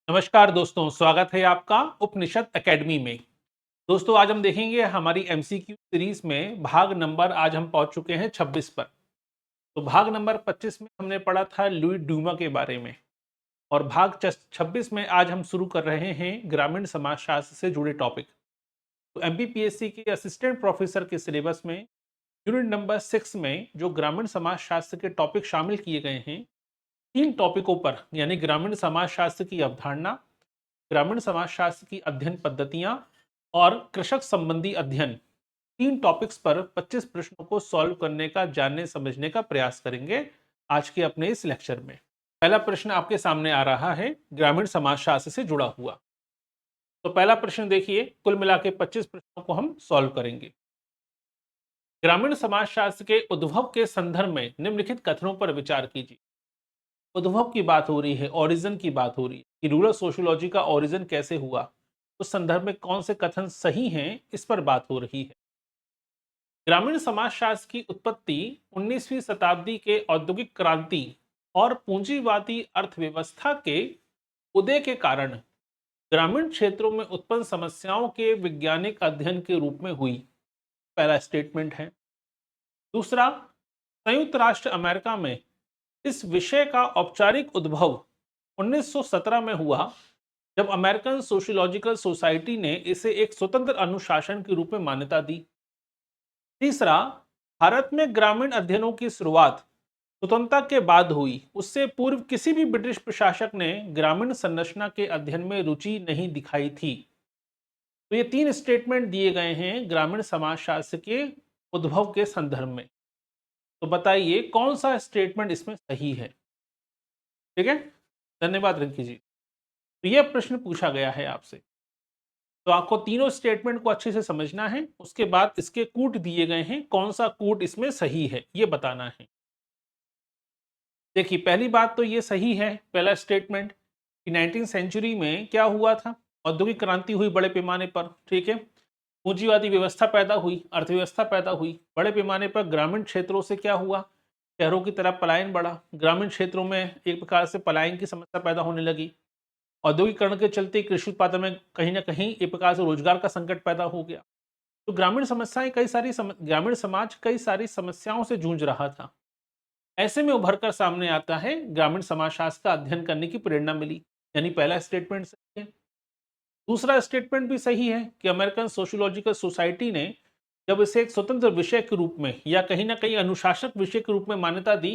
नमस्कार दोस्तों, स्वागत है आपका उपनिषद एकेडमी में। दोस्तों, आज हम देखेंगे हमारी एमसीक्यू सीरीज में भाग नंबर आज हम पहुंच चुके हैं 26 पर। तो भाग नंबर 25 में हमने पढ़ा था लुई ड्यूमा के बारे में और भाग 26 में आज हम शुरू कर रहे हैं ग्रामीण समाजशास्त्र से जुड़े टॉपिक। तो एमपीपीएससी के असिस्टेंट प्रोफेसर के सिलेबस में यूनिट नंबर 6 में जो ग्रामीण समाजशास्त्र के टॉपिक शामिल किए गए हैं, 3 टॉपिकों पर यानी ग्रामीण समाजशास्त्र की अवधारणा, ग्रामीण समाजशास्त्र की अध्ययन पद्धतियां और कृषक संबंधी अध्ययन, 3 टॉपिक्स पर 25 प्रश्नों को सॉल्व करने का, जानने समझने का प्रयास करेंगे आज के अपने इस लेक्चर में। पहला प्रश्न आपके सामने आ रहा है ग्रामीण समाजशास्त्र से जुड़ा हुआ। तो पहला प्रश्न देखिए, कुल मिला के 25 प्रश्नों को हम सॉल्व करेंगे। ग्रामीण समाजशास्त्र के उद्भव के संदर्भ में निम्नलिखित कथनों पर विचार कीजिए। उद्भव की बात हो रही है, ओरिजिन की बात हो रही है कि रूरल सोशियोलॉजी का ओरिजिन कैसे हुआ, उस संदर्भ में कौन से कथन सही हैं, इस पर बात हो रही है। ग्रामीण समाजशास्त्र की उत्पत्ति 19वीं शताब्दी के औद्योगिक क्रांति और पूंजीवादी अर्थव्यवस्था के उदय के कारण ग्रामीण क्षेत्रों में उत्पन्न समस्याओं के वैज्ञानिक अध्ययन के रूप में हुई। पहला स्टेटमेंट है। दूसरा, संयुक्त राष्ट्र अमेरिका में इस विषय का औपचारिक उद्भव 1917 में हुआ, जब अमेरिकन सोशियोलॉजिकल सोसाइटी ने इसे एक स्वतंत्र अनुशासन के रूप में मान्यता दी। तीसरा, भारत में ग्रामीण अध्ययनों की शुरुआत स्वतंत्रता के बाद हुई, उससे पूर्व किसी भी ब्रिटिश प्रशासक ने ग्रामीण संरचना के अध्ययन में रुचि नहीं दिखाई थी। तो ये 3 स्टेटमेंट दिए गए हैं ग्रामीण समाजशास्त्र के उद्भव के संदर्भ में। तो बताइए कौन सा स्टेटमेंट इसमें सही है। ठीक है, धन्यवाद रिंकी जी। तो यह प्रश्न पूछा गया है आपसे, तो आपको तीनों स्टेटमेंट को अच्छे से समझना है, उसके बाद इसके कूट दिए गए हैं, कौन सा कूट इसमें सही है ये बताना है। देखिए, पहली बात तो ये सही है, पहला स्टेटमेंट कि 19वीं सेंचुरी में क्या हुआ था, औद्योगिक क्रांति हुई बड़े पैमाने पर। ठीक है, पूंजीवादी व्यवस्था पैदा हुई, अर्थव्यवस्था पैदा हुई बड़े पैमाने पर। ग्रामीण क्षेत्रों से क्या हुआ, शहरों की तरफ पलायन बढ़ा, ग्रामीण क्षेत्रों में एक प्रकार से पलायन की समस्या पैदा होने लगी। औद्योगिकरण के चलते कृषि उत्पादन में कहीं ना कहीं एक प्रकार से रोजगार का संकट पैदा हो गया। तो ग्रामीण समस्याएं कई सारी ग्रामीण समाज कई सारी समस्याओं से जूझ रहा था। ऐसे में उभर कर सामने आता है, ग्रामीण समाजशास्त्र का अध्ययन करने की प्रेरणा मिली। यानी पहला स्टेटमेंट सही है। दूसरा स्टेटमेंट भी सही है कि अमेरिकन सोशियोलॉजिकल सोसाइटी ने जब इसे एक स्वतंत्र विषय के रूप में या कहीं ना कहीं अनुशासक विषय के रूप में मान्यता दी,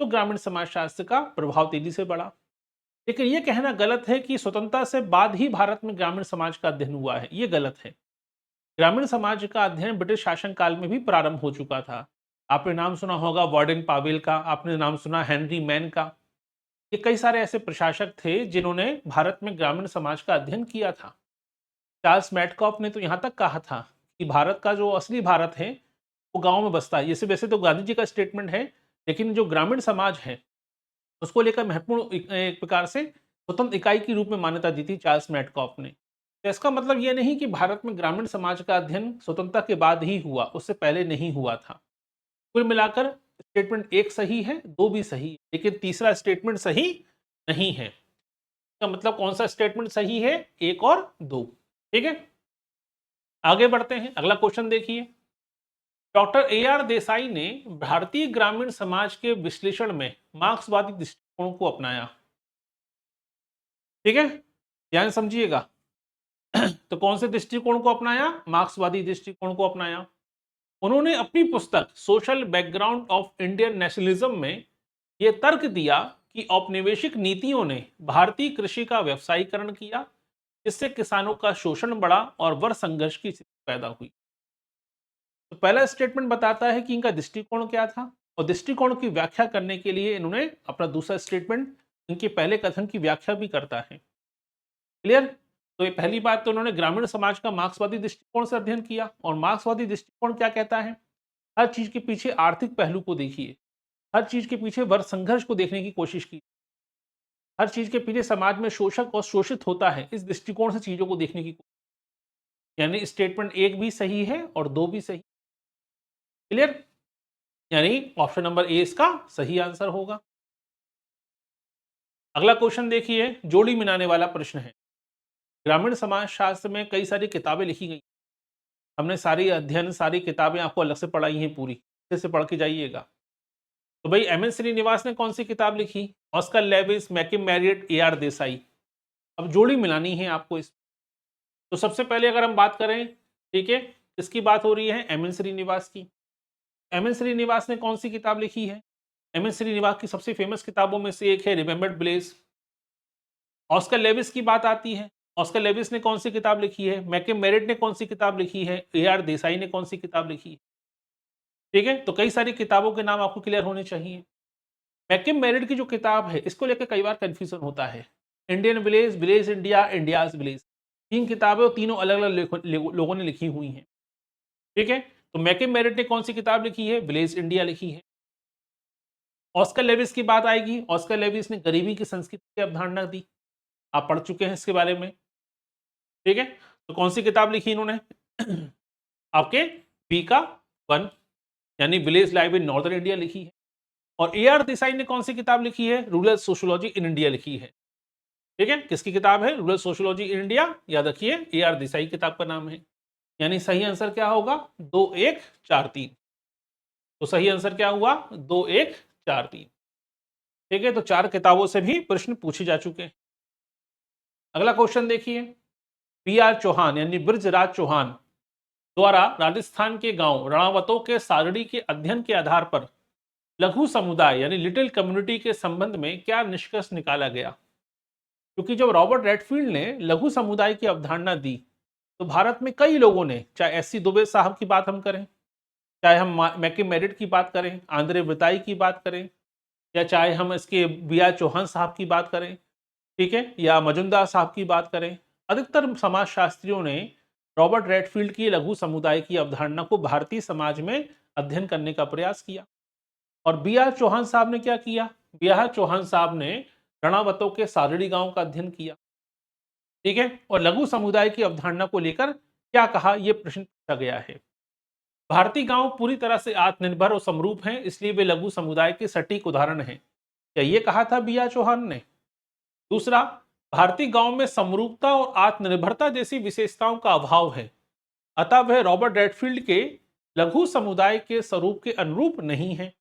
तो ग्रामीण समाजशास्त्र का प्रभाव तेजी से बढ़ा। लेकिन यह कहना गलत है कि स्वतंत्रता से बाद ही भारत में ग्रामीण समाज का अध्ययन हुआ है, यह गलत है। ग्रामीण समाज का अध्ययन ब्रिटिश शासन काल में भी प्रारंभ हो चुका था। आपने नाम सुना होगा वार्डन पावेल का, आपने नाम सुना हेनरी मैन का। ये कई सारे ऐसे प्रशासक थे जिन्होंने भारत में ग्रामीण समाज का अध्ययन किया था। चार्ल्स मैडकॉफ ने तो यहाँ तक कहा था कि भारत का जो असली भारत है वो गाँव में बसता है। जैसे वैसे तो गांधी जी का स्टेटमेंट है, लेकिन जो ग्रामीण समाज है उसको लेकर महत्वपूर्ण एक प्रकार से स्वतंत्र इकाई के रूप में मान्यता दी थी चार्ल्स मैडकॉफ ने। तो इसका मतलब यह नहीं कि भारत में ग्रामीण समाज का अध्ययन स्वतंत्रता के बाद ही हुआ, उससे पहले नहीं हुआ था। कुल मिलाकर स्टेटमेंट एक सही है, दो भी सही है, लेकिन तीसरा स्टेटमेंट सही नहीं है। इसका मतलब कौन सा स्टेटमेंट सही है, एक और दो। ठीक है, आगे बढ़ते हैं। अगला क्वेश्चन देखिए। डॉक्टर AR देसाई ने भारतीय ग्रामीण समाज के विश्लेषण में मार्क्सवादी दृष्टिकोण को अपनाया। ठीक है, ध्यान समझिएगा। तो कौन से दृष्टिकोण को अपनाया, मार्क्सवादी दृष्टिकोण को अपनाया। उन्होंने अपनी पुस्तक social background of Indian nationalism में यह तर्क दिया कि औपनिवेशिक नीतियों ने भारतीय कृषि का व्यवसायीकरण किया, इससे किसानों का शोषण बढ़ा और वर्ग संघर्ष की स्थिति पैदा हुई। तो पहला स्टेटमेंट बताता है कि इनका दृष्टिकोण क्या था, और दृष्टिकोण की व्याख्या करने के लिए इन्होंने अपना दूसरा स्टेटमेंट इनके पहले कथन की व्याख्या भी करता है। क्लियर। तो ये पहली बात, तो उन्होंने ग्रामीण समाज का मार्क्सवादी दृष्टिकोण से अध्ययन किया, और मार्क्सवादी दृष्टिकोण क्या कहता है, हर चीज के पीछे आर्थिक पहलू को देखिए, हर चीज के पीछे वर्ग संघर्ष को देखने की कोशिश की, हर चीज के पीछे समाज में शोषक और शोषित होता है, इस दृष्टिकोण से चीजों को देखने की। यानी स्टेटमेंट एक भी सही है और दो भी सही। क्लियर, यानी ऑप्शन नंबर ए इसका सही आंसर होगा। अगला क्वेश्चन देखिए, जोड़ी मिलाने वाला प्रश्न है। ग्रामीण समाज शास्त्र में कई सारी किताबें लिखी गई, हमने सारी अध्ययन सारी किताबें आपको अलग से पढ़ाई हैं पूरी, अच्छे से पढ़ के जाइएगा। तो भाई एम एन श्रीनिवास ने कौन सी किताब लिखी? ऑस्कर लेविस, मैकिम मैरियट, ए आर देसाई। अब जोड़ी मिलानी है आपको इस। तो सबसे पहले अगर हम बात करें, ठीक है, किसकी बात हो रही है? एम एन श्रीनिवास की। एम एन श्रीनिवास ने कौन सी किताब लिखी है? एम एन श्रीनिवास की सबसे फेमस किताबों में से एक है रिमेंबर्ड प्लेस। ऑस्कर लेविस की बात आती है, ऑस्कर लेविस ने कौन सी किताब लिखी है? मैकिम मेरिट ने कौन सी किताब लिखी है? ए आर देसाई ने कौन सी किताब लिखी है? ठीक है, तो कई सारी किताबों के नाम आपको क्लियर होने चाहिए। मैकिम मेरिट की जो किताब है, इसको लेकर कई बार कंफ्यूजन होता है। Indian village, village India, India's village, तीन किताबें और तीनों अलग अलग लोगों ने लिखी हुई हैं। ठीक है, तो मैकिम मेरिट ने कौन सी किताब लिखी है? विलेज इंडिया लिखी है। ऑस्कर लेविस की बात आएगी, ऑस्कर लेविस ने गरीबी की संस्कृति की अवधारणा दी, आप पढ़ चुके हैं इसके बारे में। ठीक है, तो कौन सी किताब लिखी इन्होंने? आपके बी का 1 यानी village life in northern India लिखी है। और ए आर देसाई ने कौन सी किताब लिखी है? रूरल सोशियोलॉजी इन इंडिया लिखी है। ठीक है, किसकी किताब है? रूरल सोशियोलॉजी इन इंडिया, याद रखिए ए आर देसाई किताब का नाम है। यानी सही आंसर क्या होगा? 2 1 4 3। तो सही आंसर क्या हुआ? 2 1 4 3। ठीक है, तो 4 किताबों से भी प्रश्न पूछे जा चुके हैं। अगला क्वेश्चन देखिए, पी आर चौहान यानी ब्रजराज चौहान द्वारा राजस्थान के गांव रणावतों के सारणी के अध्ययन के आधार पर लघु समुदाय यानी लिटिल कम्युनिटी के संबंध में क्या निष्कर्ष निकाला गया? क्योंकि जब रॉबर्ट रेडफील्ड ने लघु समुदाय की अवधारणा दी, तो भारत में कई लोगों ने, चाहे एस सी दुबे साहब की बात हम करें, चाहे हम मैकिम मेरिट की बात करें, आंद्रे बिताई की बात करें, या चाहे हम इसके बी आर चौहान साहब की बात करें, ठीक है, या मजुमदार साहब की बात करें, अधिकतर समाजशास्त्रियों ने रॉबर्ट रेडफील्ड की लघु समुदाय की अवधारणा को भारतीय समाज में अध्ययन करने का प्रयास किया। और बी आर चौहान साहब ने क्या किया? बी आर चौहान साहब ने रणावतों के सारड़ी गांव का अध्ययन किया। ठीक है, और लघु समुदाय की अवधारणा को लेकर क्या कहा, यह प्रश्न पूछा गया है। भारतीय गांव पूरी तरह से आत्मनिर्भर और समरूप हैं, इसलिए वे लघु समुदाय के सटीक उदाहरण हैं। क्या ये कहा था बी आर चौहान ने? दूसरा, भारतीय गांव में समरूपता और आत्मनिर्भरता जैसी विशेषताओं का अभाव है, अतः वह रॉबर्ट रेडफील्ड के लघु समुदाय के स्वरूप के अनुरूप नहीं है।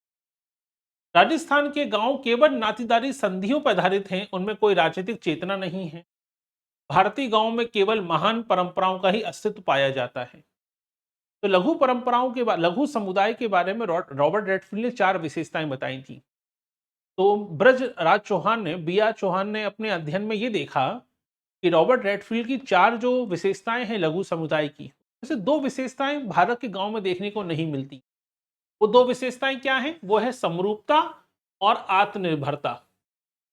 राजस्थान के गांव केवल नातीदारी संधियों पर आधारित हैं, उनमें कोई राजनीतिक चेतना नहीं है। भारतीय गांव में केवल महान परंपराओं का ही अस्तित्व पाया जाता है। तो लघु परंपराओं के लघु समुदाय के बारे में रॉबर्ट रेडफील्ड ने 4 विशेषताएं बताई थी। तो ब्रज राज चौहान ने, बी आर चौहान ने अपने अध्ययन में ये देखा कि रॉबर्ट रेडफील्ड की 4 जो विशेषताएं हैं लघु समुदाय की, जैसे 2 विशेषताएं भारत के गांव में देखने को नहीं मिलती। वो 2 विशेषताएं क्या हैं? वो है समरूपता और आत्मनिर्भरता।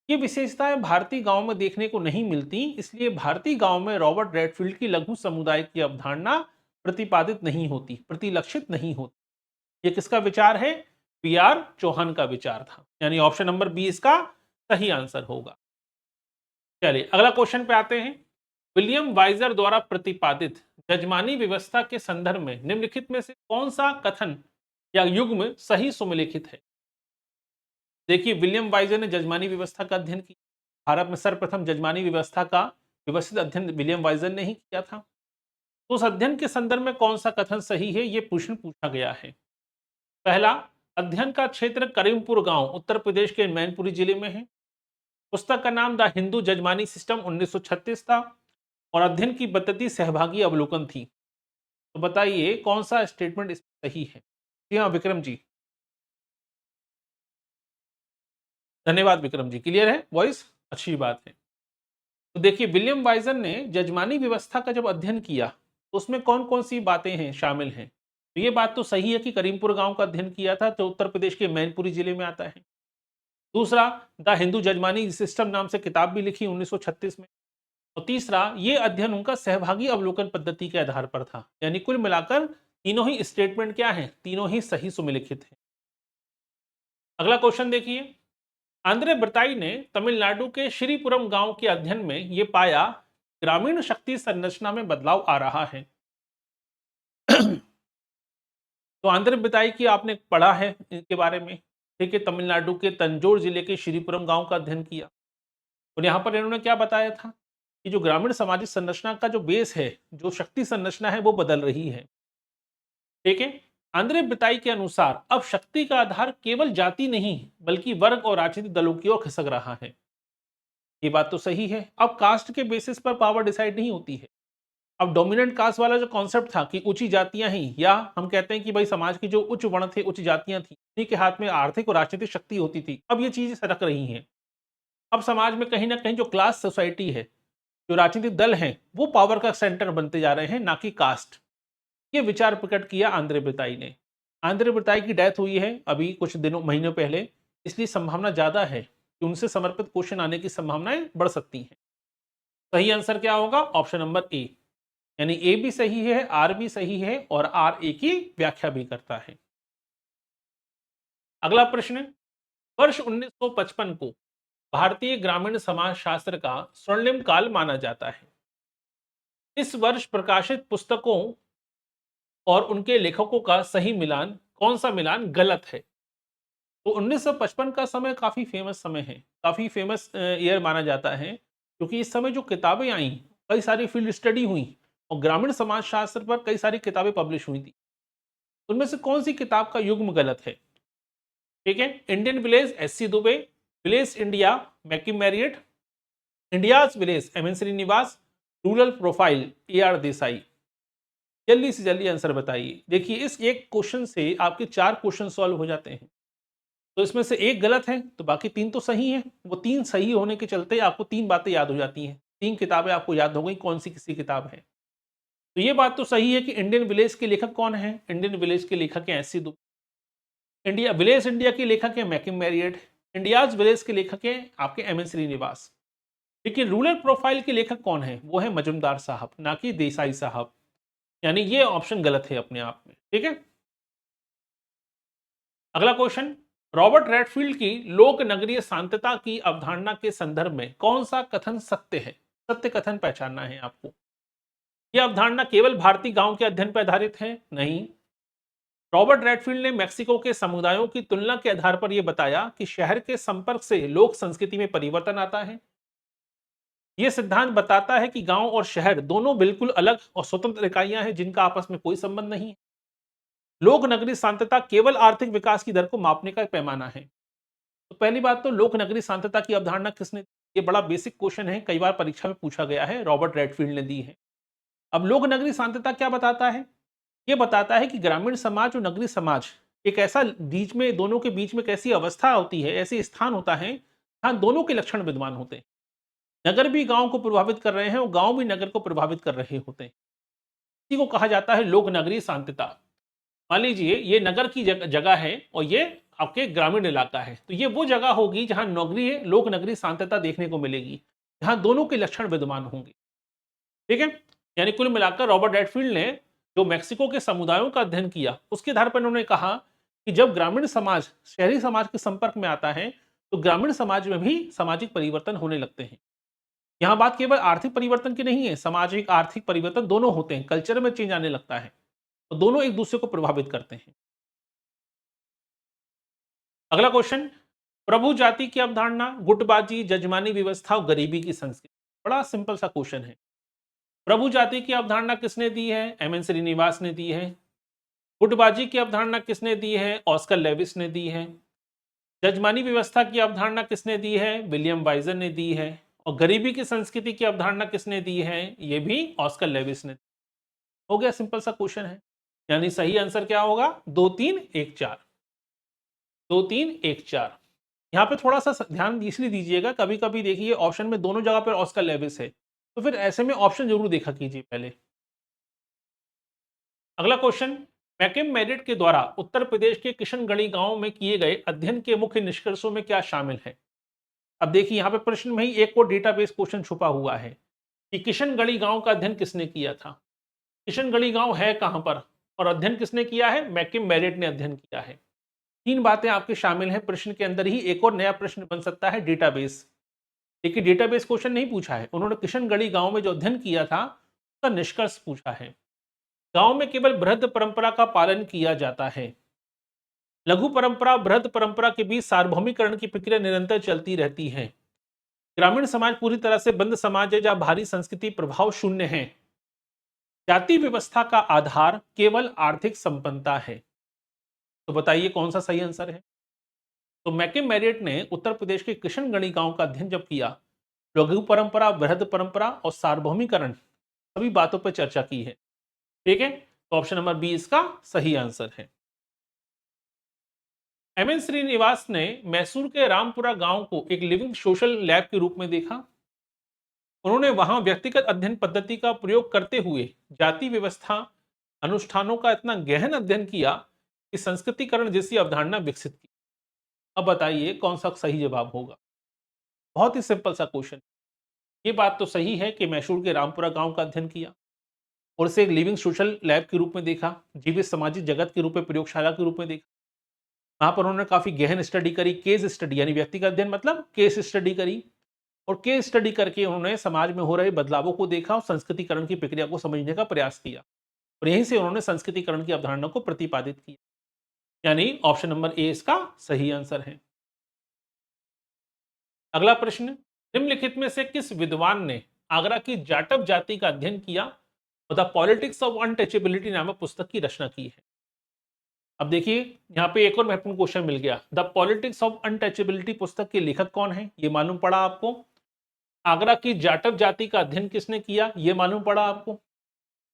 ये विशेषताएं भारतीय गांव में देखने को नहीं मिलती, इसलिए भारतीय गांव में रॉबर्ट रेडफील्ड की लघु समुदाय की अवधारणा प्रतिपादित नहीं होती, प्रतिलक्षित नहीं होती। ये किसका विचार है? पी आर चौहान का विचार था, यानी ऑप्शन नंबर बी इसका सही आंसर होगा। चलिए अगला क्वेश्चन पे आते हैं। विलियम वाइजर द्वारा प्रतिपादित जजमानी व्यवस्था के संदर्भ में निम्नलिखित में से कौन सा कथन या युग्म सही सुमेलिखित है? देखिए, विलियम वाइजर ने जजमानी व्यवस्था का अध्ययन किया। भारत में सर्वप्रथम जजमानी व्यवस्था का व्यवस्थित अध्ययन विलियम वाइजर ने ही किया था। तो उस अध्ययन के संदर्भ में कौन सा कथन सही है, यह प्रश्न पूछा गया है। पहला, अध्ययन का क्षेत्र करीमपुर गांव उत्तर प्रदेश के मैनपुरी जिले में है। पुस्तक का नाम द हिंदू जजमानी सिस्टम 1936 था और अध्ययन की पद्धति सहभागी अवलोकन थी। तो बताइए कौन सा स्टेटमेंट इसमें सही है? जी हाँ विक्रम जी, धन्यवाद विक्रम जी, क्लियर है वॉइस, अच्छी बात है। तो देखिए, विलियम वाइजर ने जजमानी व्यवस्था का जब अध्ययन किया तो उसमें कौन कौन सी बातें हैं शामिल हैं? तो ये बात तो सही है कि करीमपुर गांव का अध्ययन किया था, जो उत्तर प्रदेश के मैनपुरी जिले में आता है। दूसरा, द हिंदू जजमानी सिस्टम नाम से किताब भी लिखी 1936 में। और तीसरा, ये अध्ययन उनका सहभागी अवलोकन पद्धति के आधार पर था। यानी कुल मिलाकर तीनों ही स्टेटमेंट क्या है? तीनों ही सही सुमेलिखित है। अगला क्वेश्चन देखिए, आंद्रे ब्रताई ने तमिलनाडु के श्रीपुरम गांव के अध्ययन में यह पाया ग्रामीण शक्ति संरचना में बदलाव आ रहा है। तो आंद्रे ब्रताई की आपने पढ़ा है इनके बारे में, ठीक है, तमिलनाडु के तंजौर जिले के श्रीपुरम गांव का अध्ययन किया। और यहाँ पर इन्होंने क्या बताया था कि जो ग्रामीण सामाजिक संरचना का जो बेस है, जो शक्ति संरचना है, वो बदल रही है। ठीक है। आंद्रे बिताई के अनुसार अब शक्ति का आधार केवल जाति नहीं बल्कि वर्ग और राजनीतिक दलों की ओर खिसक रहा है। ये बात तो सही है। अब कास्ट के बेसिस पर पावर डिसाइड नहीं होती है। अब डोमिनेंट कास्ट वाला जो कॉन्सेप्ट था कि ऊंची जातियां ही, या हम कहते हैं कि भाई समाज की जो उच्च वर्ण थे, उच्च जातियां थी, उन्हीं के हाथ में आर्थिक और राजनीतिक शक्ति होती थी, अब ये चीजें सरक रही हैं। अब समाज में कहीं ना कहीं जो क्लास सोसाइटी है, जो राजनीतिक दल हैं, वो पावर का सेंटर बनते जा रहे हैं, ना कि कास्ट। ये विचार प्रकट किया आंद्रे बिताई ने। आंद्रे बिताई की डेथ हुई है अभी कुछ दिनों महीनों पहले, इसलिए संभावना ज्यादा है कि उनसे समर्पित क्वेश्चन आने की संभावनाएं बढ़ सकती हैं। सही आंसर क्या होगा? ऑप्शन नंबर ए, यानी ए भी सही है, आर भी सही है, और आर ए की व्याख्या भी करता है। अगला प्रश्न, वर्ष 1955 को भारतीय ग्रामीण समाज शास्त्र का स्वर्णिम काल माना जाता है। इस वर्ष प्रकाशित पुस्तकों और उनके लेखकों का सही मिलान, कौन सा मिलान गलत है? तो 1955 का समय काफी फेमस समय है, काफी फेमस ईयर माना जाता है, क्योंकि इस समय जो किताबें आई, कई सारी फील्ड स्टडी हुई और ग्रामीण समाज शास्त्र पर कई सारी किताबें पब्लिश हुई थी। उनमें से कौन सी किताब का युग्म गलत है? ठीक है। Indian village S C. Dube, village India McKim Marriott, India's village M N. Srinivas, rural profile A R. Desai. जल्दी से जल्दी आंसर बताइए। देखिए, इस एक क्वेश्चन से आपके 4 क्वेश्चन सॉल्व हो जाते हैं। तो इसमें से एक गलत है तो बाकी 3 तो सही हैं। वो 3 सही होने के चलते आपको 3 बातें याद हो जाती हैं। 3 किताबें आपको याद हो गई कौन सी किसी किताब है। तो ये बात तो सही है कि इंडियन विलेज के लेखक कौन है? इंडियन विलेज के लेखक हैं SC. Dubey. India village India के लेखक हैं मैकिम मैरियट। इंडियाज विलेज के लेखक हैं आपके एम.एन. श्रीनिवास। लेकिन रूरल प्रोफाइल के लेखक कौन है? वो है मजुमदार साहब, ना कि देसाई साहब। यानी ये ऑप्शन गलत है अपने आप में। ठीक है। अगला क्वेश्चन, रॉबर्ट रेडफील्ड की लोक नगरीय शांतता की अवधारणा के संदर्भ में कौन सा कथन सत्य है? सत्य कथन पहचानना है आपको। यह अवधारणा केवल भारतीय गांव के अध्ययन पर आधारित है? नहीं। रॉबर्ट रेडफील्ड ने मेक्सिको के समुदायों की तुलना के आधार पर यह बताया कि शहर के संपर्क से लोक संस्कृति में परिवर्तन आता है। यह सिद्धांत बताता है कि गांव और शहर दोनों बिल्कुल अलग और स्वतंत्र इकाइयां हैं, जिनका आपस में कोई संबंध नहीं है। लोक नगरी शांतता केवल आर्थिक विकास की दर को मापने का एक पैमाना है। तो पहली बात तो लोक नगरी शांतता की अवधारणा किसने, ये बड़ा बेसिक क्वेश्चन है, कई बार परीक्षा में पूछा गया है, रॉबर्ट रेडफील्ड ने दी है। अब लोक नगरी शांतता क्या बताता है? ये बताता है कि ग्रामीण समाज और नगरी समाज एक ऐसा बीच में, दोनों के बीच में एक ऐसी अवस्था होती है, ऐसी स्थान होता है जहां दोनों के लक्षण विद्यमान होते हैं। नगर भी गांव को प्रभावित कर रहे हैं और गांव भी नगर को प्रभावित कर रहे होते हैं। इसी को कहा जाता है लोक नगरी शांतता। मान लीजिए ये नगर की जगह है और ये आपके ग्रामीण इलाका है, तो ये वो जगह होगी जहां नगरी लोक नगरी शांतता देखने को मिलेगी, जहां दोनों के लक्षण विद्यमान होंगे। ठीक है। यानी कुल मिलाकर रॉबर्ट रेडफील्ड ने जो मेक्सिको के समुदायों का अध्ययन किया, उसके आधार पर उन्होंने कहा कि जब ग्रामीण समाज शहरी समाज के संपर्क में आता है तो ग्रामीण समाज में भी सामाजिक परिवर्तन होने लगते हैं। यहाँ बात केवल आर्थिक परिवर्तन की नहीं है, सामाजिक आर्थिक परिवर्तन दोनों होते हैं, कल्चर में चेंज आने लगता है, तो दोनों एक दूसरे को प्रभावित करते हैं। अगला क्वेश्चन, प्रभु जाति की अवधारणा, गुटबाजी, जजमानी व्यवस्था और गरीबी की संस्कृति। बड़ा सिंपल सा क्वेश्चन है। प्रभु जाति की अवधारणा किसने दी है? एम.एन. श्रीनिवास ने दी है। गुटबाजी की अवधारणा किसने दी है? ऑस्कर लेविस ने दी है। जजमानी व्यवस्था की अवधारणा किसने दी है? विलियम वाइजर ने दी है। और गरीबी की संस्कृति की अवधारणा किसने दी है? ये भी ऑस्कर लेविस ने। हो गया, सिंपल सा क्वेश्चन है। यानी सही आंसर क्या होगा? 2 3 1 4। 2 3 1 4। यहाँ पे थोड़ा सा ध्यान इसलिए दीजिएगा, कभी कभी देखिए ऑप्शन में दोनों जगह पर ऑस्कर लेविस है, तो फिर ऐसे में ऑप्शन जरूर देखा कीजिए पहले। अगला क्वेश्चन, मैकिम मेरिट के द्वारा उत्तर प्रदेश के किशनगढ़ी गांव में किए गए अध्ययन के मुख्य निष्कर्षों में क्या शामिल है? अब देखिए यहाँ पे प्रश्न में ही एक और डेटाबेस क्वेश्चन छुपा हुआ है कि किशनगढ़ी गांव का अध्ययन किसने किया था। किशनगढ़ी गांव है कहां पर और अध्ययन किसने किया है? मैकिम मेरिट ने अध्ययन किया है। 3 बातें आपके शामिल हैं प्रश्न के अंदर ही। एक और नया प्रश्न बन सकता है डेटाबेस। देखिए डेटाबेस क्वेश्चन नहीं पूछा है, उन्होंने किशनगढ़ी गांव में जो अध्ययन किया था उसका निष्कर्ष पूछा है। गांव में केवल बृहद परंपरा का पालन किया जाता है। लघु परंपरा बृहद परंपरा के बीच सार्वभौमिकरण की प्रक्रिया निरंतर चलती रहती है। ग्रामीण समाज पूरी तरह से बंद समाज है जहां भारी संस्कृति प्रभाव शून्य है। जाति व्यवस्था का आधार केवल आर्थिक संपन्नता है। तो बताइए कौन सा सही आंसर है। तो मैकम मैरियट ने उत्तर प्रदेश के किशनगढ़ी गांव का अध्ययन जब किया, लघु परंपरा, बृहद परंपरा और सार्वभौमिकरण सभी बातों पर चर्चा की है। ठीक है, तो ऑप्शन नंबर बी इसका सही आंसर है। एम एन श्रीनिवास ने मैसूर के रामपुरा गांव को एक लिविंग सोशल लैब के रूप में देखा। उन्होंने वहां व्यक्तिगत अध्ययन पद्धति का प्रयोग करते हुए जाति व्यवस्था अनुष्ठानों का इतना गहन अध्ययन किया कि संस्कृतिकरण जैसी अवधारणा विकसित की। अब बताइए कौन सा सही जवाब होगा। बहुत ही सिंपल सा क्वेश्चन। ये बात तो सही है कि मैसूर के रामपुरा गांव का अध्ययन किया और इसे एक लिविंग सोशल लैब के रूप में देखा, जीवित सामाजिक जगत के रूप में, प्रयोगशाला के रूप में देखा। वहां पर उन्होंने काफी गहन स्टडी करी, केस स्टडी, यानी व्यक्तिगत अध्ययन मतलब केस स्टडी करी, और केस स्टडी करके उन्होंने समाज में हो रहे बदलावों को देखा और संस्कृतिकरण की प्रक्रिया को समझने का प्रयास किया, और यहीं से उन्होंने संस्कृतिकरण की अवधारणा को प्रतिपादित किया। यानी ऑप्शन नंबर ए इसका सही आंसर है। अगला प्रश्न, निम्नलिखित में से किस विद्वान ने आगरा की जाटव जाति का अध्ययन किया और द पॉलिटिक्स ऑफ अनटचेबिलिटी नामक पुस्तक की रचना की है। अब देखिए यहाँ पे एक और महत्वपूर्ण क्वेश्चन मिल गया। द पॉलिटिक्स ऑफ अनटचेबिलिटी पुस्तक के लेखक कौन है, ये मालूम पड़ा आपको। आगरा की जाटव जाति का अध्ययन किसने किया, ये मालूम पड़ा आपको।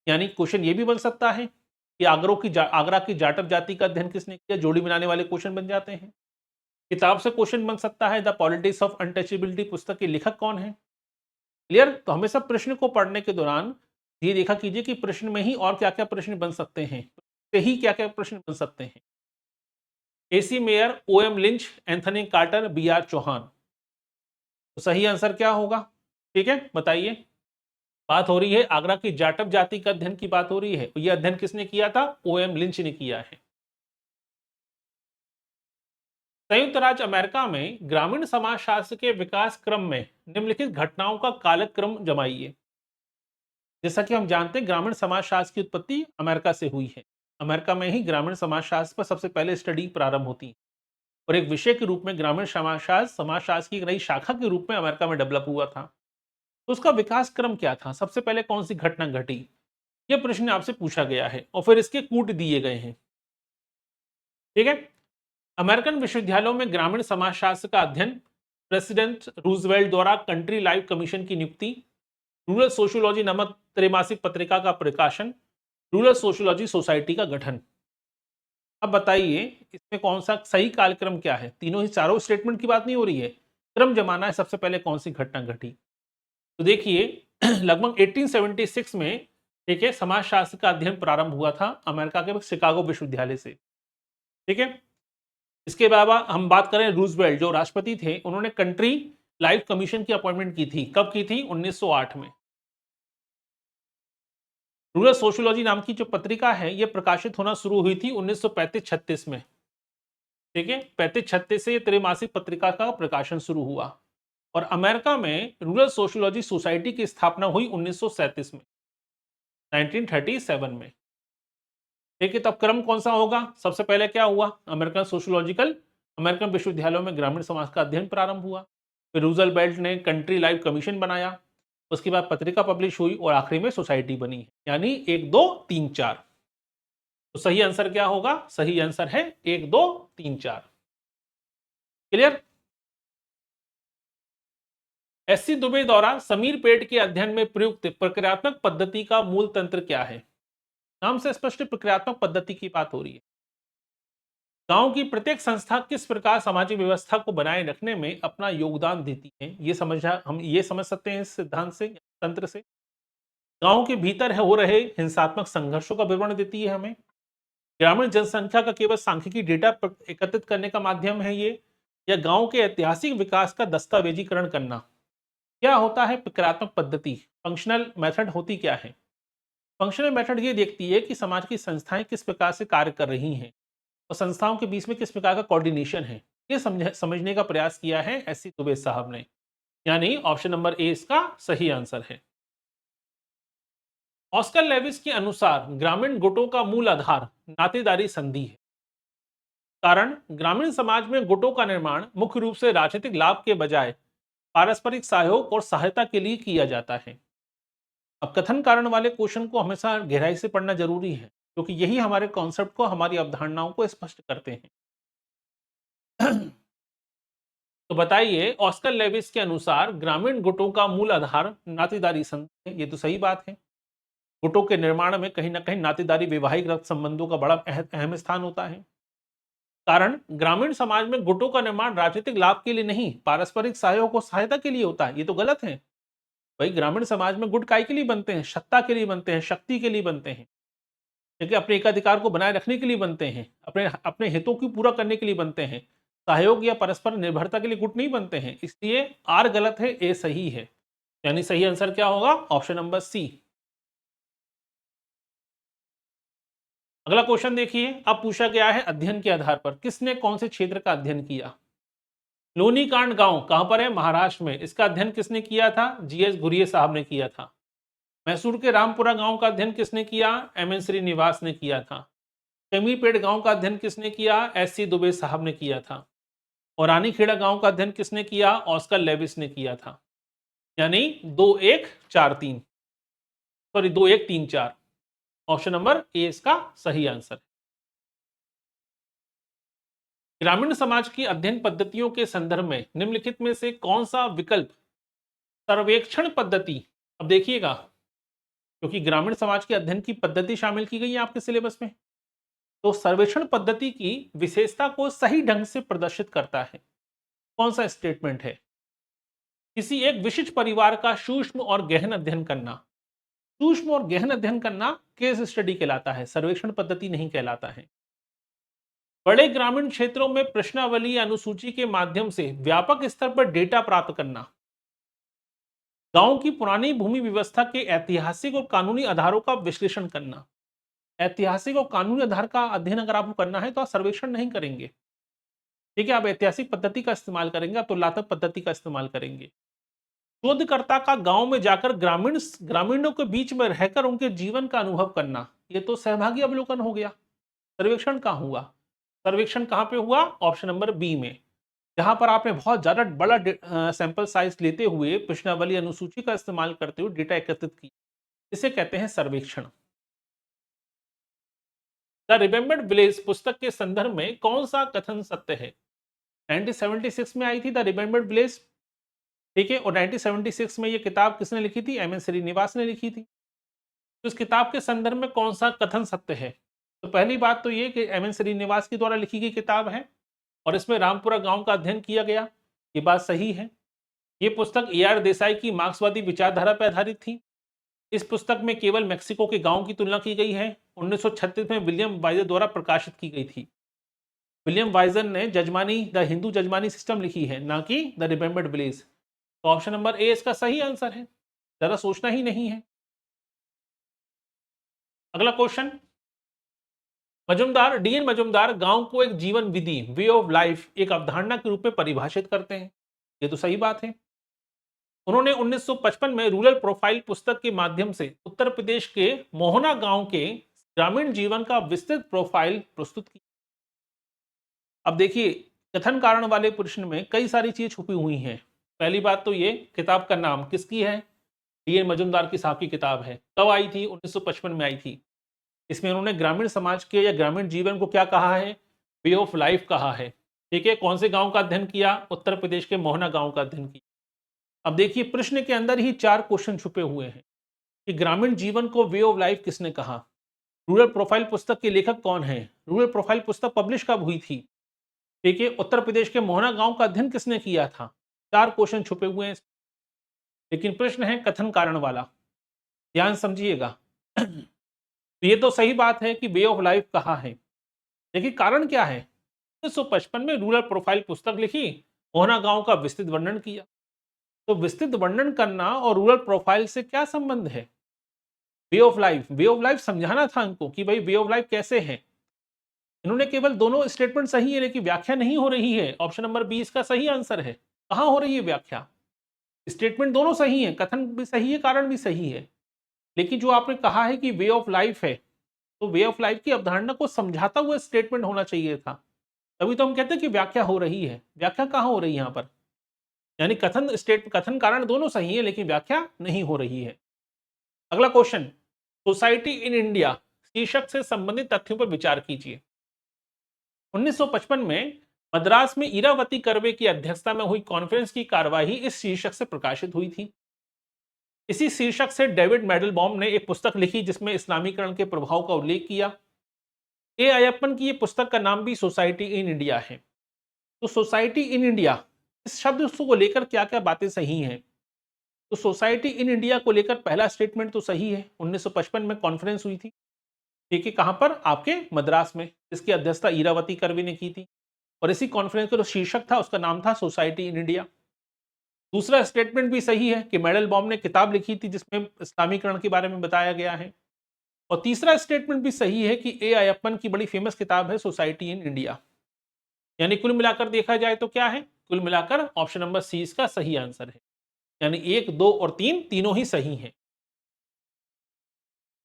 यानी क्वेश्चन ये भी बन सकता है कि आगरा की जाटव जाति का अध्ययन किसने किया, जोड़ी बनाने वाले क्वेश्चन बन जाते हैं। किताब से क्वेश्चन बन सकता है, द पॉलिटिक्स ऑफ अनटचेबिलिटी पुस्तक के लेखक कौन है। क्लियर। तो हमेशा प्रश्न को पढ़ने के दौरान ये देखा कीजिए कि प्रश्न में ही और क्या क्या प्रश्न बन सकते हैं, से ही क्या क्या प्रश्न बन सकते हैं। A C Mayer, O M Lynch, Anthony Carter, B R Chauhan. तो सही आंसर क्या होगा, ठीक है बताइए। बात हो रही है आगरा की जाटव जाति का अध्ययन की बात हो रही है, यह अध्ययन किसने किया था, ओ एम लिंच ने किया है। संयुक्त राज्य अमेरिका में ग्रामीण समाजशास्त्र के विकास क्रम में निम्नलिखित घटनाओं का कालक्रम जमाइए। जैसा कि हम जानते हैं ग्रामीण समाजशास्त्र की उत्पत्ति अमेरिका से हुई है। अमेरिका में ही ग्रामीण समाजशास्त्र पर सबसे पहले स्टडी प्रारंभ होती है, और एक विषय के रूप में ग्रामीण समाजशास्त्र की एक नई शाखा के रूप में अमेरिका में डेवलप हुआ था। तो उसका विकास क्रम क्या था, सबसे पहले कौन सी घटना घटी, यह प्रश्न आपसे पूछा गया है और फिर इसके कूट दिए गए हैं। ठीक है, अमेरिकन विश्वविद्यालयों में ग्रामीण समाजशास्त्र का अध्ययन, प्रेसिडेंट रूजवेल्ट द्वारा कंट्री लाइफ कमीशन की नियुक्ति, रूरल सोशियोलॉजी नामक त्रैमासिक पत्रिका का प्रकाशन, रूरल सोशियोलॉजी सोसाइटी का गठन। अब बताइए इसमें कौन सा सही कालक्रम क्या है। तीनों ही चारों स्टेटमेंट की बात नहीं हो रही है, क्रम जमाना है, सबसे पहले कौन सी घटना घटी। तो देखिए लगभग 1876 में ठीक है समाजशास्त्र का अध्ययन प्रारंभ हुआ था अमेरिका के शिकागो विश्वविद्यालय से। ठीक है, इसके अलावा हम बात करें रूजवेल्ट जो राष्ट्रपति थे, उन्होंने कंट्री लाइफ कमीशन की अपॉइंटमेंट की थी, कब की थी, 1908 में। रूरल सोशियोलॉजी नाम की जो पत्रिका है यह प्रकाशित होना शुरू हुई थी 1935-36 में। ठीक है, 35-36 से त्रैमासिक पत्रिका का प्रकाशन शुरू हुआ, और अमेरिका में रूरल सोशियोलॉजी सोसाइटी की स्थापना हुई 1937 में, 1937 में। ठीक है, तब क्रम कौन सा होगा, सबसे पहले क्या हुआ, अमेरिकन विश्वविद्यालयों में ग्रामीण समाज का अध्ययन प्रारंभ हुआ, फिर रूजवेल्ट ने कंट्री लाइफ कमीशन बनाया, उसके बाद पत्रिका पब्लिश हुई और आखिरी में सोसाइटी बनी, यानी 1 2 3 4। तो सही आंसर क्या होगा, सही आंसर है 1 2 3 4। क्लियर। एससी दुबे द्वारा समीर पेट के अध्ययन में प्रयुक्त प्रक्रियात्मक पद्धति का मूल तंत्र क्या है। नाम से स्पष्ट प्रक्रियात्मक पद्धति की बात हो रही है। गांव की प्रत्येक संस्था किस प्रकार सामाजिक व्यवस्था को बनाए रखने में अपना योगदान देती है, हम ये समझ सकते हैं इस सिद्धांत से, तंत्र से। गांव के भीतर हो रहे हिंसात्मक संघर्षों का विवरण देती है हमें। ग्रामीण जनसंख्या का केवल सांख्यिकी डेटा एकत्रित करने का माध्यम है ये, या गांव के ऐतिहासिक विकास का दस्तावेजीकरण करना। क्या होता है प्रक्रियात्मक पद्धति, फंक्शनल मेथड होती क्या है। फंक्शनल मेथड ये देखती है कि समाज की संस्थाएं किस प्रकार से कार्य कर रही हैं और संस्थाओं के बीच में किस प्रकार का कोऑर्डिनेशन है, ये समझने का प्रयास किया है एससी दुबे साहब ने। यानी ऑप्शन नंबर ए इसका सही आंसर है। ऑस्कर लेविस के अनुसार ग्रामीण गुटों का मूल आधार नातेदारी संधि है। कारण ग्रामीण समाज में गुटों का निर्माण मुख्य रूप से राजनीतिक लाभ के बजाय पारस्परिक सहयोग और सहायता के लिए किया जाता है। अब कथन कारण वाले क्वेश्चन को हमेशा गहराई से पढ़ना जरूरी है, क्योंकि यही हमारे कॉन्सेप्ट को, हमारी अवधारणाओं को स्पष्ट करते हैं। तो बताइए, ऑस्कर लेविस के अनुसार ग्रामीण गुटों का मूल आधार नातेदारी संबंध है। ये तो सही बात है। गुटों के निर्माण में कहीं ना कहीं नातेदारी, वैवाहिक रक्त संबंधों का बड़ा अहम स्थान होता है। कारण ग्रामीण समाज में गुटों का निर्माण राजनीतिक लाभ के लिए नहीं, पारस्परिक सहयोग और सहायता के लिए होता है। ये तो गलत है भाई। ग्रामीण समाज में गुट काय के लिए बनते हैं? सत्ता के लिए बनते हैं, शक्ति के लिए बनते हैं, क्योंकि अपने एकाधिकार को बनाए रखने के लिए बनते हैं, अपने अपने हितों को पूरा करने के लिए बनते हैं। सहयोग या परस्पर निर्भरता के लिए गुट नहीं बनते हैं। इसलिए आर गलत है, ए सही है। यानी सही आंसर क्या होगा? Option number C. अगला क्वेश्चन देखिए, अब पूछा गया है अध्ययन के आधार पर किसने कौन से क्षेत्र का अध्ययन किया। लोनीकांड गांव कहां पर है? महाराष्ट्र में। इसका अध्ययन किसने किया था? जीएस घुरिये साहब ने किया था। मैसूर के रामपुरा गांव का अध्ययन किसने किया? एमएन श्रीनिवास ने किया था। कमीपेड़ गांव का अध्ययन किसने किया? एससी दुबे साहब ने किया था। और रानीखेड़ा गांव का अध्ययन किसने किया? ऑस्कर लेविस ने किया था। यानी 2-1-4-3, सॉरी 2-1-3-4। ऑप्शन नंबर ए इसका सही आंसर है। ग्रामीण समाज की अध्ययन पद्धतियों के संदर्भ में निम्नलिखित में से कौन सा विकल्प सर्वेक्षण पद्धति, अब देखिएगा, क्योंकि ग्रामीण समाज के अध्ययन की पद्धति शामिल की गई है आपके सिलेबस में, तो सर्वेक्षण पद्धति की विशेषता को सही ढंग से प्रदर्शित करता है। कौन सा स्टेटमेंट है? किसी एक विशिष्ट परिवार का सूक्ष्म और गहन अध्ययन करना। सूक्ष्म और गहन अध्ययन करना केस स्टडी कहलाता है, सर्वेक्षण पद्धति नहीं कहलाता है। बड़े ग्रामीण क्षेत्रों में प्रश्नावली या अनुसूची के माध्यम से व्यापक स्तर पर डेटा प्राप्त करना। गांव की पुरानी भूमि व्यवस्था के ऐतिहासिक और कानूनी आधारों का विश्लेषण करना। ऐतिहासिक और कानूनी आधार का अध्ययन अगर आपको करना है तो आप सर्वेक्षण नहीं करेंगे, ठीक है, आप ऐतिहासिक पद्धति का इस्तेमाल करेंगे, आप तुलनात्मक पद्धति का इस्तेमाल करेंगे। शोधकर्ता का गांव में जाकर ग्रामीणों के बीच में रहकर उनके जीवन का अनुभव करना, ये तो सहभागी अवलोकन हो गया। सर्वेक्षण कहाँ हुआ? सर्वेक्षण कहाँ पे हुआ? ऑप्शन नंबर बी में, जहां पर आपने बहुत ज्यादा बड़ा सैंपल साइज लेते हुए प्रश्नावली अनुसूची का इस्तेमाल करते हुए डेटा एकत्रित किया, इसे कहते हैं सर्वेक्षण। द रिमेंबर्ड विलेज पुस्तक के संदर्भ में कौन सा कथन सत्य है? 1976 में आई थी द रिमेंबर्ड विलेज, ठीक है, और 1976 में ये किताब किसने लिखी थी? एमएन श्रीनिवास ने लिखी थी। तो इस किताब के संदर्भ में कौन सा कथन सत्य है? तो पहली बात तो ये कि एमएन श्रीनिवास के द्वारा लिखी गई किताब है और इसमें रामपुरा गांव का अध्ययन किया गया, ये बात सही है। ये पुस्तक AR देसाई की मार्क्सवादी विचारधारा पर आधारित थी। इस पुस्तक में केवल मेक्सिको के गांव की तुलना की गई है। 1936 में विलियम वाइजर द्वारा प्रकाशित की गई थी। विलियम वाइजर ने जजमानी, द हिंदू जजमानी सिस्टम लिखी है, ना कि द रिमेंबर्ड विलेज। तो ऑप्शन नंबर ए इसका सही आंसर है, ज्यादा सोचना ही नहीं है। अगला क्वेश्चन, मजुमदार, DN मजुमदार गांव को एक जीवन विधि, वे ऑफ लाइफ, एक अवधारणा के रूप में परिभाषित करते हैं। ये तो सही बात है। उन्होंने 1955 में रूरल प्रोफाइल पुस्तक के माध्यम से उत्तर प्रदेश के मोहना गांव के ग्रामीण जीवन का विस्तृत प्रोफाइल प्रस्तुत की। अब देखिए, कथन कारण वाले प्रश्न में कई सारी चीजें छुपी हुई हैं। पहली बात तो ये, किताब का नाम किसकी है? DN मजुमदार की साहब की किताब है। कब आई थी? 1955 में आई थी। इसमें उन्होंने ग्रामीण समाज के या ग्रामीण जीवन को क्या कहा है? वे ऑफ लाइफ कहा है, ठीक है। कौन से गांव का अध्ययन किया? उत्तर प्रदेश के मोहना गांव का अध्ययन किया। अब देखिए, प्रश्न के अंदर ही 4 क्वेश्चन छुपे हुए हैं कि ग्रामीण जीवन को वे ऑफ लाइफ किसने कहा, रूरल प्रोफाइल पुस्तक के लेखक कौन है, रूरल प्रोफाइल पुस्तक पब्लिश कब हुई थी, ठीक है, उत्तर प्रदेश के मोहना गांव का अध्ययन किसने किया था। 4 क्वेश्चन छुपे हुए हैं, लेकिन प्रश्न है कथन कारण वाला, ध्यान समझिएगा। तो ये तो सही बात है कि वे ऑफ लाइफ कहा है, लेकिन कारण क्या है? 1955 में रूरल प्रोफाइल पुस्तक लिखी, मोहना गांव का विस्तृत वर्णन किया। तो विस्तृत वर्णन करना और रूरल प्रोफाइल से क्या संबंध है? Way of life, way of life समझाना था इनको कि भाई वे ऑफ लाइफ कैसे है। इन्होंने केवल दोनों स्टेटमेंट सही है, लेकिन व्याख्या नहीं हो रही है। ऑप्शन नंबर बी इसका सही आंसर है। कहां हो रही है व्याख्या? स्टेटमेंट दोनों सही है, कथन भी सही है, कारण भी सही है, लेकिन जो आपने कहा है कि वे ऑफ लाइफ है, तो वे ऑफ लाइफ की अवधारणा को समझाता हुआ स्टेटमेंट होना चाहिए था। तभी तो हम कहते हैं कि व्याख्या हो रही है। व्याख्या कहां हो रही है? यहां पर यानी कथन कारण दोनों सही है लेकिन व्याख्या नहीं हो रही है। अगला क्वेश्चन, सोसाइटी इन इंडिया शीर्षक से संबंधित तथ्यों पर विचार कीजिए। 1955 में मद्रास में इरावती कर्वे की अध्यक्षता में हुई कॉन्फ्रेंस की कार्यवाही इस शीर्षक से प्रकाशित हुई थी। इसी शीर्षक से डेविड मेडलबॉम ने एक पुस्तक लिखी जिसमें इस्लामीकरण के प्रभाव का उल्लेख किया। ए अयप्पन की ये पुस्तक का नाम भी सोसाइटी इन इंडिया है। तो सोसाइटी इन इंडिया इस शब्द को लेकर क्या क्या बातें सही हैं? तो सोसाइटी इन इंडिया को लेकर पहला स्टेटमेंट तो सही है, 1955 में कॉन्फ्रेंस हुई थी। ठीक है, कहां पर? आपके मद्रास में, इसकी अध्यक्षता इरावती कर्वे ने की थी और इसी कॉन्फ्रेंस का जो शीर्षक था उसका नाम था सोसाइटी इन इंडिया। दूसरा स्टेटमेंट भी सही है कि मेडलबॉम ने किताब लिखी थी जिसमें इस्लामीकरण के बारे में बताया गया है। और तीसरा स्टेटमेंट भी सही है कि ए अयप्पन की बड़ी फेमस किताब है सोसाइटी इन इंडिया। यानी कुल मिलाकर देखा जाए तो क्या है? कुल मिलाकर ऑप्शन नंबर सी इसका सही आंसर है। यानी 1, 2 और 3 तीनों ही सही हैं।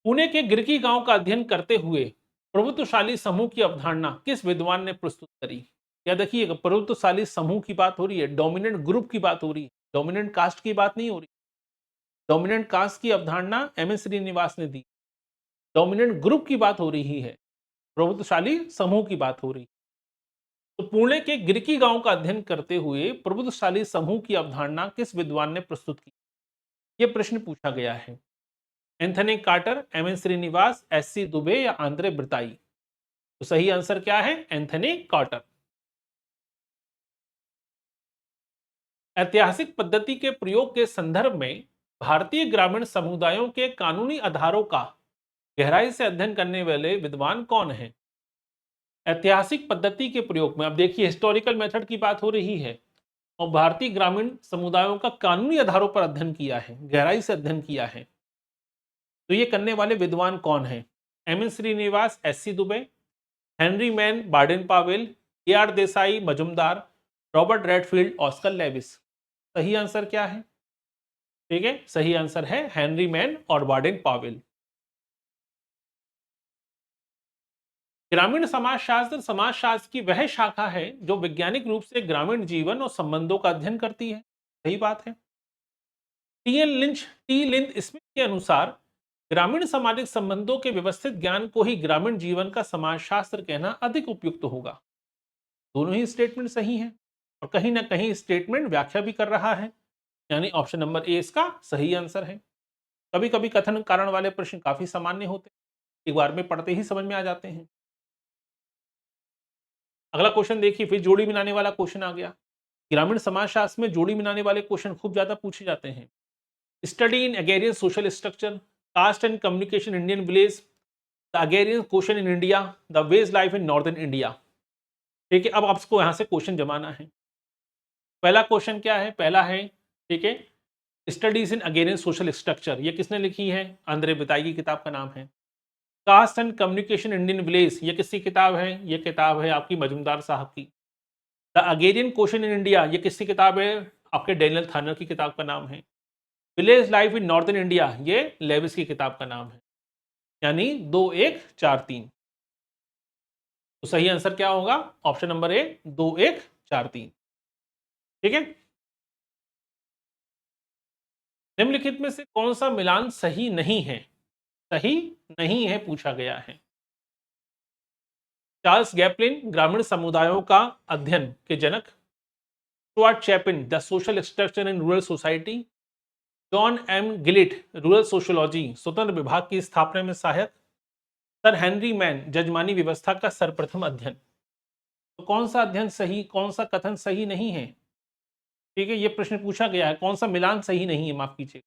पुणे के गिरकी गांव का अध्ययन करते हुए प्रभुत्वशाली समूह की अवधारणा किस विद्वान ने प्रस्तुत करी? या देखिएगा, प्रभुत्वशाली समूह की बात हो रही है, डोमिनेंट ग्रुप की बात हो रही है, डोमिनेंट कास्ट की बात नहीं हो रही। डोमिनेंट कास्ट की अवधारणा एम.एस. श्रीनिवास ने दी। डोमिनेंट ग्रुप की बात हो रही है, प्रभुत्वशाली समूह की बात हो रही है। तो पुणे के गिरकी गांव का अध्ययन करते हुए प्रबुद्धशाली समूह की अवधारणा किस विद्वान ने प्रस्तुत की? यह प्रश्न पूछा गया है। Anthony Carter, M N Srinivas, S C Dube या आंद्रे ब्रताई? तो सही आंसर क्या है? Anthony Carter. ऐतिहासिक पद्धति के प्रयोग के संदर्भ में भारतीय ग्रामीण समुदायों के कानूनी आधारों का गहराई से अध्ययन करने वाले विद्वान कौन है? ऐतिहासिक पद्धति के प्रयोग में, अब देखिए हिस्टोरिकल मेथड की बात हो रही है और भारतीय ग्रामीण समुदायों का कानूनी आधारों पर अध्ययन किया है, गहराई से अध्ययन किया है। तो ये करने वाले विद्वान कौन हैं? M N Srinivas, S C Dube, Henry Maine, Baden Powell, A R Desai Majumdar, Robert Redfield, Oscar Lewis? सही आंसर क्या है? ठीक है, सही आंसर है हेनरी मैन और बार्डेन पावेल। ग्रामीण समाजशास्त्र की वह शाखा है जो वैज्ञानिक रूप से ग्रामीण जीवन और संबंधों का अध्ययन करती है। सही बात है। टी लिंच स्मिथ के अनुसार ग्रामीण सामाजिक संबंधों के व्यवस्थित ज्ञान को ही ग्रामीण जीवन का समाजशास्त्र कहना अधिक उपयुक्त होगा। दोनों ही स्टेटमेंट सही हैं और कहीं ना कहीं स्टेटमेंट व्याख्या भी कर रहा है। यानी ऑप्शन नंबर ए इसका सही आंसर है। कभी कभी कथन कारण वाले प्रश्न काफी सामान्य होते हैं, एक बार में पढ़ते ही समझ में आ जाते हैं। अगला क्वेश्चन देखिए, फिर जोड़ी बनाने वाला क्वेश्चन आ गया। ग्रामीण समाजशास्त्र में जोड़ी बनाने वाले क्वेश्चन खूब ज्यादा पूछे जाते हैं। Study in agrarian social structure, caste and communication Indian village, the agrarian question in India, the wage life in northern India. ठीक है, अब आपको यहां से क्वेश्चन जमाना है। पहला क्वेश्चन क्या है? पहला है, ठीक है, studies in agrarian social structure, ये किसने लिखी है? आंद्रे बिताई की किताब का नाम है। Caste and communication Indian village, ये किसकी किताब है? ये किताब है आपकी मजुमदार साहब की। द अगेरियन क्वेश्चन इन इंडिया, ये किसकी किताब है? आपके डेनियल थानर की किताब का नाम है। Village life in northern India, ये लेविस की किताब का नाम है। यानी 2, 1, 4, 3। तो सही आंसर क्या होगा? Option number A, 2, 1, 4, 3। ठीक है, निम्नलिखित में से कौन सा मिलान सही नहीं है? सही नहीं है पूछा गया है। चार्ल्स गैपलिन, ग्रामीण समुदायों का अध्ययन के जनक। Stuart Chapin, the social structure in rural society. John M Gillette, rural sociology, स्वतंत्र विभाग की स्थापना में सहायक। सर हेनरी मैन, जजमानी व्यवस्था का सर्वप्रथम अध्ययन। तो कौन सा अध्ययन सही, कौन सा कथन सही नहीं है? ठीक है, ये प्रश्न पूछा गया है, कौन सा मिलान सही नहीं है, माफ कीजिए।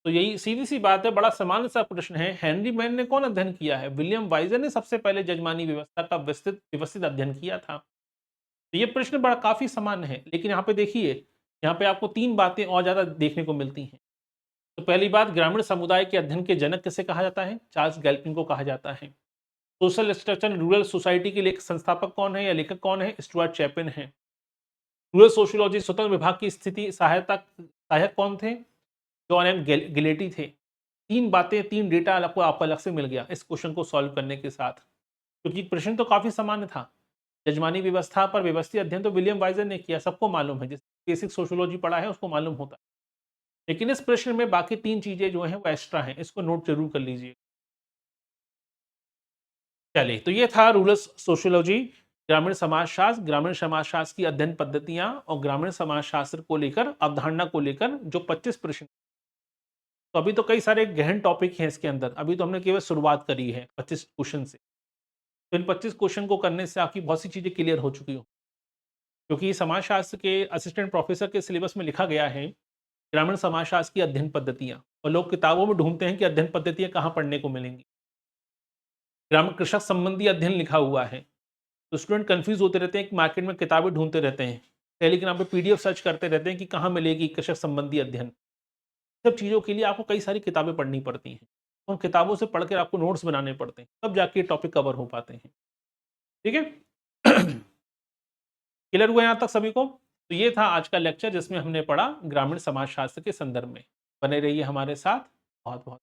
तो यही सीधी सी बात है, बड़ा सामान्य सा प्रश्न है। हेनरी मैन ने कौन अध्ययन किया है? विलियम वाइजर ने सबसे पहले जजमानी व्यवस्था का व्यवस्थित अध्ययन किया था। तो ये प्रश्न बड़ा काफी सामान्य है, लेकिन यहाँ पे देखिए, यहाँ पे आपको 3 बातें और ज्यादा देखने को मिलती हैं। तो पहली बात, ग्रामीण समुदाय के अध्ययन के जनक किसे कहा जाता है? चार्ल्स गैल्पिन को कहा जाता है। सोशल स्ट्रक्चर रूरल सोसाइटी के लेखक संस्थापक कौन है या लेखक कौन है? स्टुअर्ट चैपिन है। रूरल सोशियोलॉजी स्वतंत्र विभाग की स्थिति सहायक कौन थे? जॉन एम गिलेटी थे। 3 बातें, 3 डेटा आपको अलग से मिल गया इस क्वेश्चन को सॉल्व करने के साथ, क्योंकि प्रश्न तो काफी सामान्य था। जजमानी व्यवस्था पर व्यवस्थित अध्ययन तो विलियम वाइजर ने किया, सबको मालूम है। बेसिक सोशियोलॉजी पढ़ा है उसको मालूम होता है, लेकिन इस प्रश्न में बाकी 3 चीजें जो हैं वो एक्स्ट्रा हैं, इसको नोट जरूर कर लीजिए। चलिए, तो ये था रूरल सोशियोलॉजी, ग्रामीण समाज शास्त्र की अध्ययन पद्धतियां और ग्रामीण समाज शास्त्र को लेकर, अवधारणा को लेकर जो 25 प्रश्न। तो अभी तो कई सारे गहन टॉपिक हैं इसके अंदर, अभी तो हमने केवल शुरुआत करी है 25 क्वेश्चन से। तो इन 25 क्वेश्चन को करने से आपकी बहुत सी चीजें क्लियर हो चुकी हो, क्योंकि समाज शास्त्र के असिस्टेंट प्रोफेसर के सिलेबस में लिखा गया है ग्रामीण समाज शास्त्र की अध्ययन पद्धतियां, और लोग किताबों में ढूंढते हैं कि अध्ययन पद्धतियां कहाँ पढ़ने को मिलेंगी। ग्रामीण कृषक संबंधी अध्ययन लिखा हुआ है, तो स्टूडेंट कंफ्यूज होते रहते हैं कि मार्केट में किताबें ढूंढते रहते हैं, टेलीग्राम पे पीडीएफ सर्च करते रहते हैं कि कहाँ मिलेगी कृषक संबंधी अध्ययन। सब चीज़ों के लिए आपको कई सारी किताबें पढ़नी पड़ती हैं, उन किताबों से पढ़कर आपको नोट्स बनाने पड़ते हैं, तब जाके टॉपिक कवर हो पाते हैं। ठीक है। क्लियर हुआ यहाँ तक सभी को? तो ये था आज का लेक्चर जिसमें हमने पढ़ा ग्रामीण समाज शास्त्र के संदर्भ में। बने रहिए हमारे साथ। बहुत बहुत